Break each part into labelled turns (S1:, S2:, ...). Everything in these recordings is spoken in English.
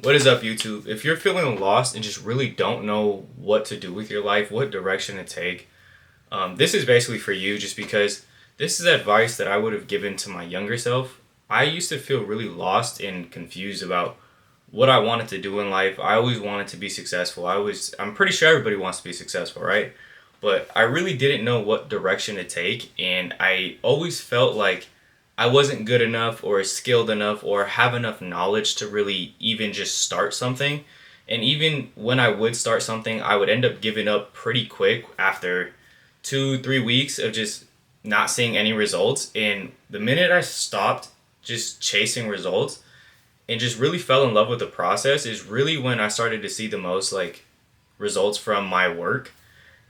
S1: What is up, YouTube? If you're feeling lost and just really don't know what to do with your life, what direction to take, this is basically for you just because this is advice that I would have given to my younger self. I used to feel really lost and confused about what I wanted to do in life. I always wanted to be successful. I'm pretty sure everybody wants to be successful, right? But I really didn't know what direction to take, and I always felt like I wasn't good enough or skilled enough or have enough knowledge to really even just start something. And even when I would start something, I would end up giving up pretty quick after 2, 3 weeks of just not seeing any results. And the minute I stopped just chasing results and just really fell in love with the process is really when I started to see the most like results from my work.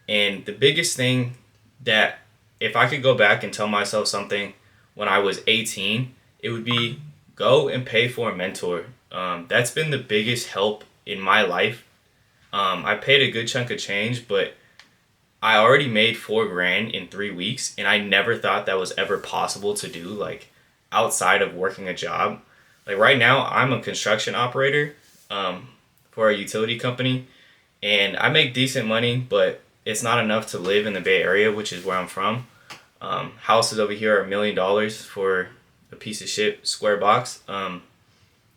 S1: And the biggest thing that if I could go back and tell myself something when I was 18, it would be go and pay for a mentor. That's been the biggest help in my life. I paid a good chunk of change, but I already made 4 grand in 3 weeks, and I never thought that was ever possible to do, like outside of working a job. Like right now, I'm a construction operator for a utility company, and I make decent money, but it's not enough to live in the Bay Area, which is where I'm from. Houses over here are $1 million for a piece of shit square box. I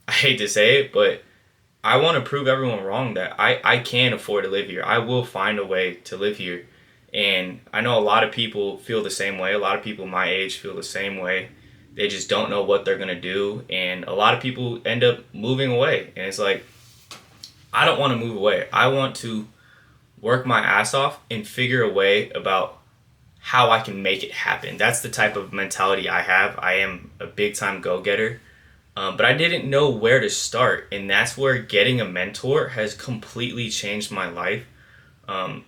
S1: hate to say it, but I want to prove everyone wrong that I can afford to live here. I will find a way to live here. And I know a lot of people feel the same way. A lot of people my age feel the same way. They just don't know what they're going to do. And a lot of people end up moving away. And it's like, I don't want to move away. I want to work my ass off and figure a way about how I can make it happen. That's the type of mentality I have. I am a big time go getter. But I didn't know where to start. And that's where getting a mentor has completely changed my life. Um,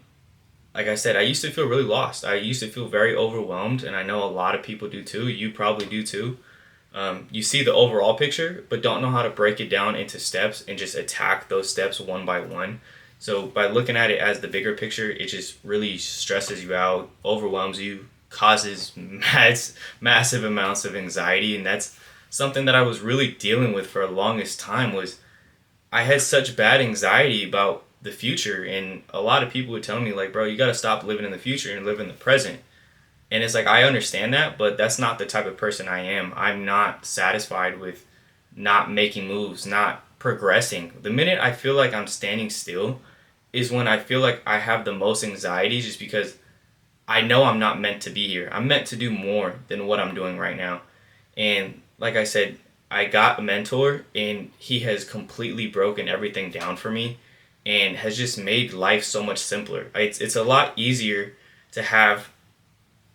S1: like I said, I used to feel really lost. I used to feel very overwhelmed. And I know a lot of people do too. You probably do too. You see the overall picture, but don't know how to break it down into steps and just attack those steps one by one. So by looking at it as the bigger picture, it just really stresses you out, overwhelms you, causes massive amounts of anxiety, and that's something that I was really dealing with for the longest time. Was I had such bad anxiety about the future, and a lot of people would tell me like, bro, you got to stop living in the future and live in the present. And it's like, I understand that, but that's not the type of person I am. I'm not satisfied with not making moves, not progressing. The minute I feel like I'm standing still is when I feel like I have the most anxiety just because I know I'm not meant to be here. I'm meant to do more than what I'm doing right now. And like I said, I got a mentor and he has completely broken everything down for me and has just made life so much simpler. It's a lot easier to have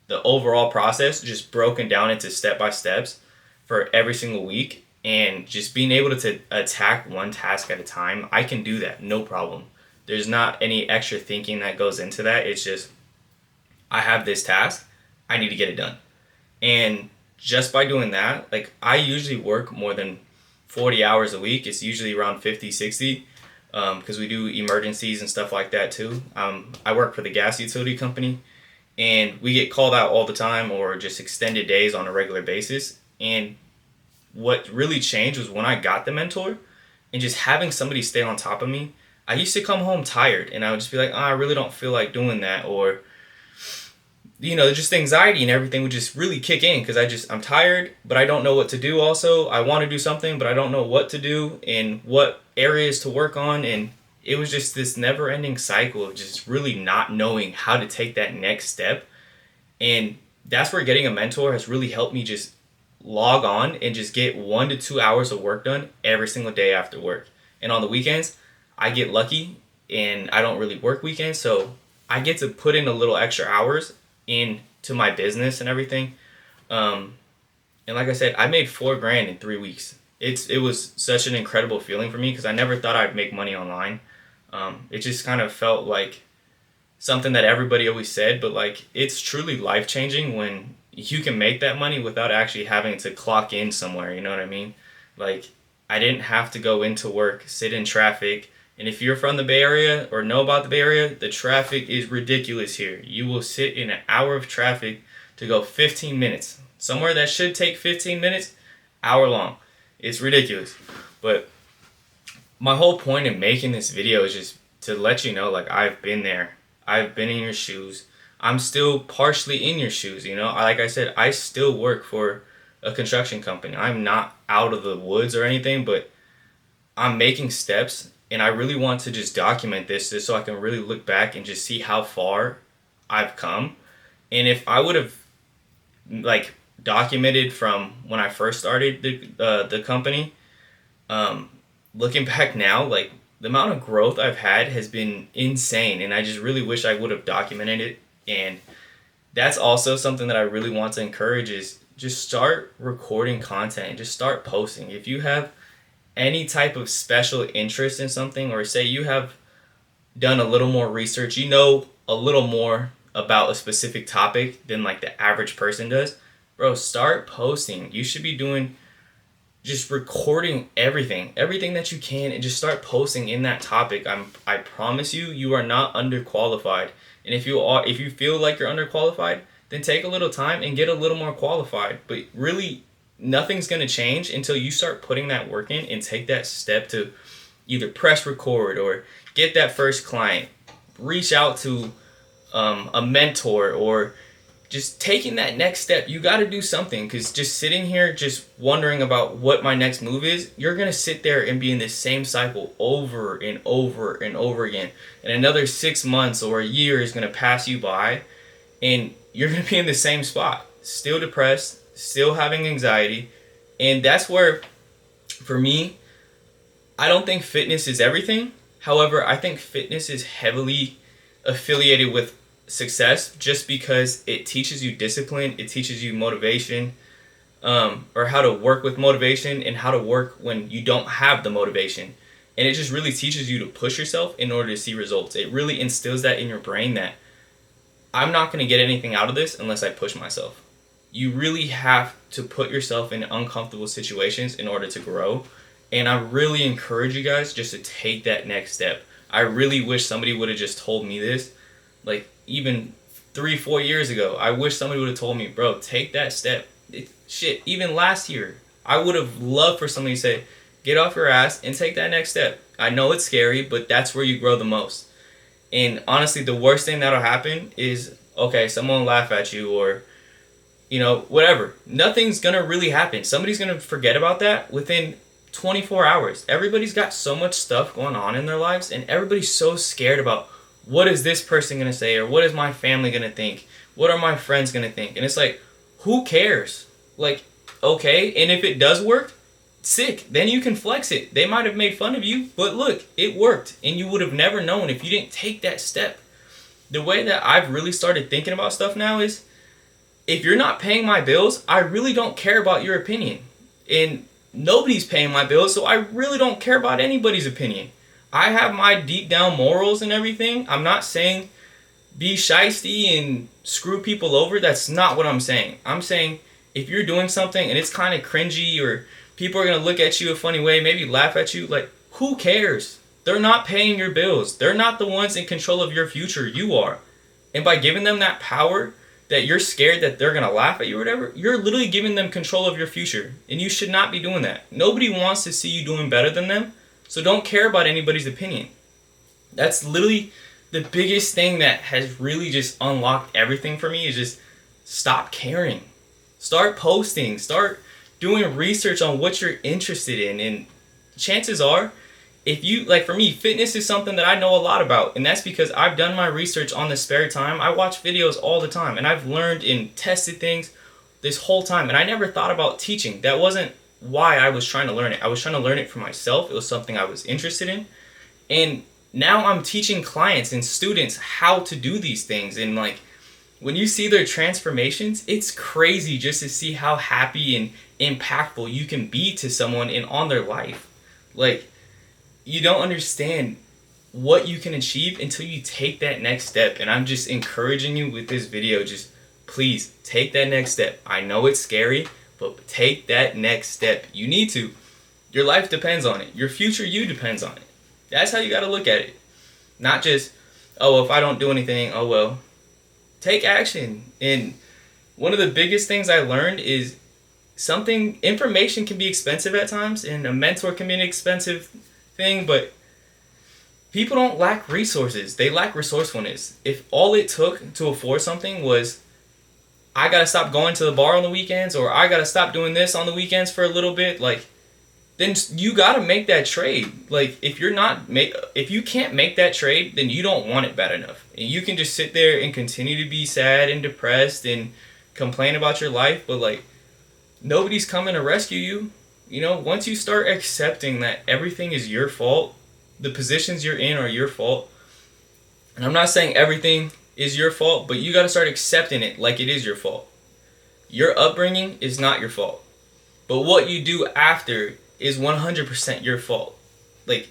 S1: the overall process just broken down into step by steps for every single week and just being able to attack one task at a time. I can do that, no problem. There's not any extra thinking that goes into that. It's just I have this task, I need to get it done. And just by doing that, like I usually work more than 40 hours a week. It's usually around 50, 60 because we do emergencies and stuff like that too. I work for the gas utility company, and we get called out all the time or just extended days on a regular basis. And what really changed was when I got the mentor and just having somebody stay on top of me. I used to come home tired and I would just be like, oh, I really don't feel like doing that. Or, just anxiety and everything would just really kick in because I'm tired, but I don't know what to do also. I want to do something, but I don't know what to do and what areas to work on. And it was just this never ending cycle of just really not knowing how to take that next step. And that's where getting a mentor has really helped me just log on and just get 1 to 2 hours of work done every single day after work. And on the weekends, I get lucky and I don't really work weekends. So I get to put in a little extra hours into my business and everything. And like I said, I made 4 grand in 3 weeks. It was such an incredible feeling for me because I never thought I'd make money online. It just kind of felt like something that everybody always said, but like it's truly life changing when you can make that money without actually having to clock in somewhere. You know what I mean? Like I didn't have to go into work, sit in traffic. And if you're from the Bay Area or know about the Bay Area, the traffic is ridiculous here. You will sit in an hour of traffic to go 15 minutes. Somewhere that should take 15 minutes, hour long. It's ridiculous. But my whole point in making this video is just to let you know, like, I've been there. I've been in your shoes. I'm still partially in your shoes, you know? Like I said, I still work for a construction company. I'm not out of the woods or anything, but I'm making steps, and I really want to just document this just so I can really look back and just see how far I've come. And if I would have, like, documented from when I first started the company, um, looking back now, like, the amount of growth I've had has been insane, and I just really wish I would have documented it. And that's also something that I really want to encourage is just start recording content and just start posting. If you have any type of special interest in something, or say you have done a little more research, you know a little more about a specific topic than like the average person does, bro, start posting. You should be doing just recording everything that you can, and just start posting in that topic. I promise you, you are not underqualified. And if you feel like you're underqualified, then take a little time and get a little more qualified. But really, nothing's going to change until you start putting that work in and take that step to either press record or get that first client, reach out to a mentor, or just taking that next step. You got to do something, because just sitting here just wondering about what my next move is, you're going to sit there and be in the same cycle over and over and over again. And another 6 months or a year is going to pass you by, and you're going to be in the same spot, still depressed, still having anxiety. And that's where, for me, I don't think fitness is everything. However, I think fitness is heavily affiliated with success, just because it teaches you discipline, it teaches you motivation, or how to work with motivation and how to work when you don't have the motivation. And it just really teaches you to push yourself in order to see results. It really instills that in your brain that I'm not going to get anything out of this unless I push myself. You really have to put yourself in uncomfortable situations in order to grow. And I really encourage you guys just to take that next step. I really wish somebody would have just told me this, like, even 3-4 years ago. I wish somebody would have told me, bro, take that step. Even last year, I would have loved for somebody to say, get off your ass and take that next step. I know it's scary, but that's where you grow the most. And honestly, the worst thing that'll happen is, okay, someone will laugh at you, or, you know, whatever. Nothing's going to really happen. Somebody's going to forget about that within 24 hours. Everybody's got so much stuff going on in their lives, and everybody's so scared about, what is this person going to say, or what is my family going to think? What are my friends going to think? And it's like, who cares? Like, okay, and if it does work, sick. Then you can flex it. They might have made fun of you, but look, it worked, and you would have never known if you didn't take that step. The way that I've really started thinking about stuff now is, if you're not paying my bills, I really don't care about your opinion. And nobody's paying my bills, so I really don't care about anybody's opinion. I have my deep down morals and everything. I'm not saying be shiesty and screw people over. That's not what I'm saying. I'm saying if you're doing something and it's kind of cringy, or people are going to look at you a funny way, maybe laugh at you, like, who cares? They're not paying your bills. They're not the ones in control of your future. You are. And by giving them that power, that you're scared that they're going to laugh at you or whatever, you're literally giving them control of your future. And you should not be doing that. Nobody wants to see you doing better than them. So don't care about anybody's opinion. That's literally the biggest thing that has really just unlocked everything for me, is just stop caring. Start posting. Start doing research on what you're interested in. And chances are, if you, like, for me, fitness is something that I know a lot about. And that's because I've done my research on the spare time. I watch videos all the time. And I've learned and tested things this whole time. And I never thought about teaching. That wasn't why I was trying to learn it. I was trying to learn it for myself. It was something I was interested in. And now I'm teaching clients and students how to do these things. And, like, when you see their transformations, it's crazy just to see how happy and impactful you can be to someone and on their life. Like, you don't understand what you can achieve until you take that next step. And I'm just encouraging you with this video, just please take that next step. I know it's scary, but take that next step. You need to. Your life depends on it. Your future you depends on it. That's how you got to look at it. Not just, oh, if I don't do anything, oh well. Take action. And one of the biggest things I learned is information can be expensive at times, and a mentor can be an expensive thing, but people don't lack resources. They lack resourcefulness. If all it took to afford something was, I gotta stop going to the bar on the weekends, or I gotta stop doing this on the weekends for a little bit, like, then you gotta make that trade. Like, if you can't make that trade, then you don't want it bad enough. And you can just sit there and continue to be sad and depressed and complain about your life, but like, nobody's coming to rescue you. You know, once you start accepting that everything is your fault, the positions you're in are your fault. And I'm not saying everything is your fault, but you got to start accepting it like it is your fault. Your upbringing is not your fault. But what you do after is 100% your fault. Like,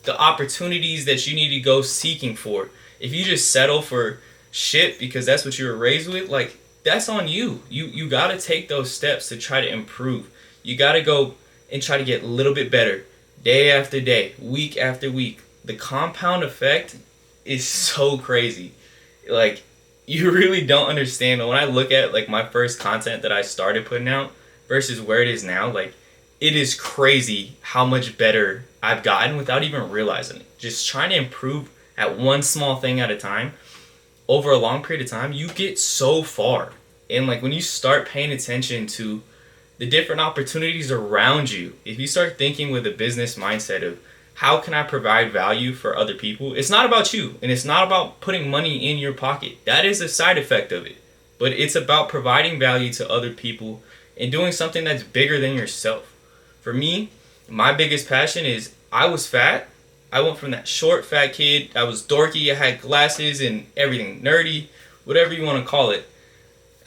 S1: the opportunities that you need to go seeking for. If you just settle for shit because that's what you were raised with, like, that's on you. You got to take those steps to try to improve. You got to go and try to get a little bit better day after day, week after week. The compound effect is so crazy. Like, you really don't understand. When I look at like my first content that I started putting out versus where it is now, like, it is crazy how much better I've gotten without even realizing it. Just trying to improve at one small thing at a time over a long period of time, you get so far. And like, when you start paying attention to the different opportunities around you, if you start thinking with a business mindset of, how can I provide value for other people? It's not about you, and it's not about putting money in your pocket. That is a side effect of it. But it's about providing value to other people and doing something that's bigger than yourself. For me, my biggest passion is, I was fat. I went from that short, fat kid. I was dorky. I had glasses and everything, nerdy, whatever you want to call it.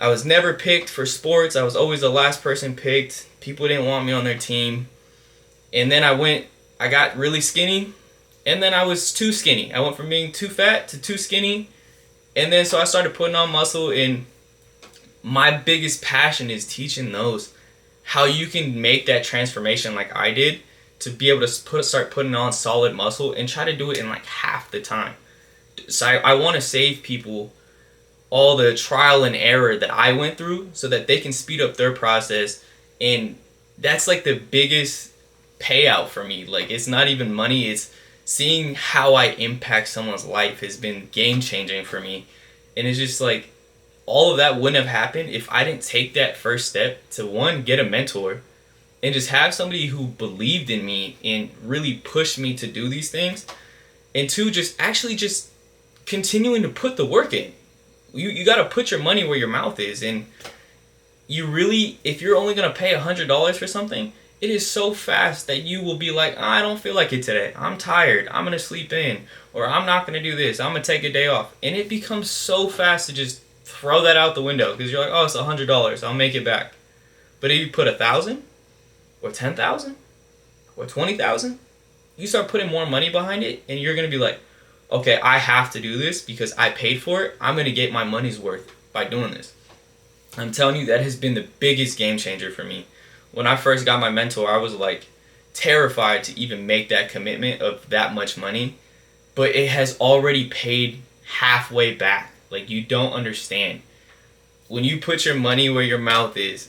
S1: I was never picked for sports. I was always the last person picked. People didn't want me on their team. And then I got really skinny, and then I was too skinny. I went from being too fat to too skinny, and then so I started putting on muscle, and my biggest passion is teaching those how you can make that transformation like I did, to be able to start putting on solid muscle and try to do it in like half the time. So I want to save people all the trial and error that I went through so that they can speed up their process, and that's like the biggest payout for me. Like, it's not even money, it's seeing how I impact someone's life has been game changing for me. And it's just like, all of that wouldn't have happened if I didn't take that first step to, one, get a mentor, and just have somebody who believed in me and really pushed me to do these things, and two, just continuing to put the work in. You got to put your money where your mouth is. And you really, if you're only going to pay $100 for something, it is so fast that you will be like, I don't feel like it today. I'm tired. I'm going to sleep in. Or I'm not going to do this. I'm going to take a day off. And it becomes so fast to just throw that out the window, because you're like, oh, it's $100. I'll make it back. But if you put 1,000 or 10,000 or 20,000, you start putting more money behind it, and you're going to be like, okay, I have to do this because I paid for it. I'm going to get my money's worth by doing this. I'm telling you, that has been the biggest game changer for me. When I first got my mentor, I was like terrified to even make that commitment of that much money, but it has already paid halfway back. Like, you don't understand. When you put your money where your mouth is,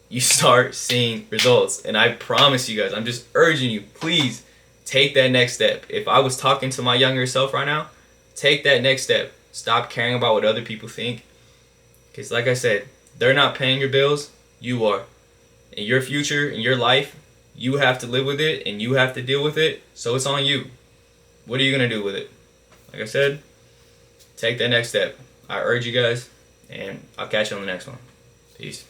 S1: you start seeing results. And I promise you guys, I'm just urging you, please take that next step. If I was talking to my younger self right now, take that next step. Stop caring about what other people think. Because like I said, they're not paying your bills, you are. In your future, in your life, you have to live with it and you have to deal with it, so it's on you. What are you going to do with it? Like I said, take that next step. I urge you guys, and I'll catch you on the next one. Peace.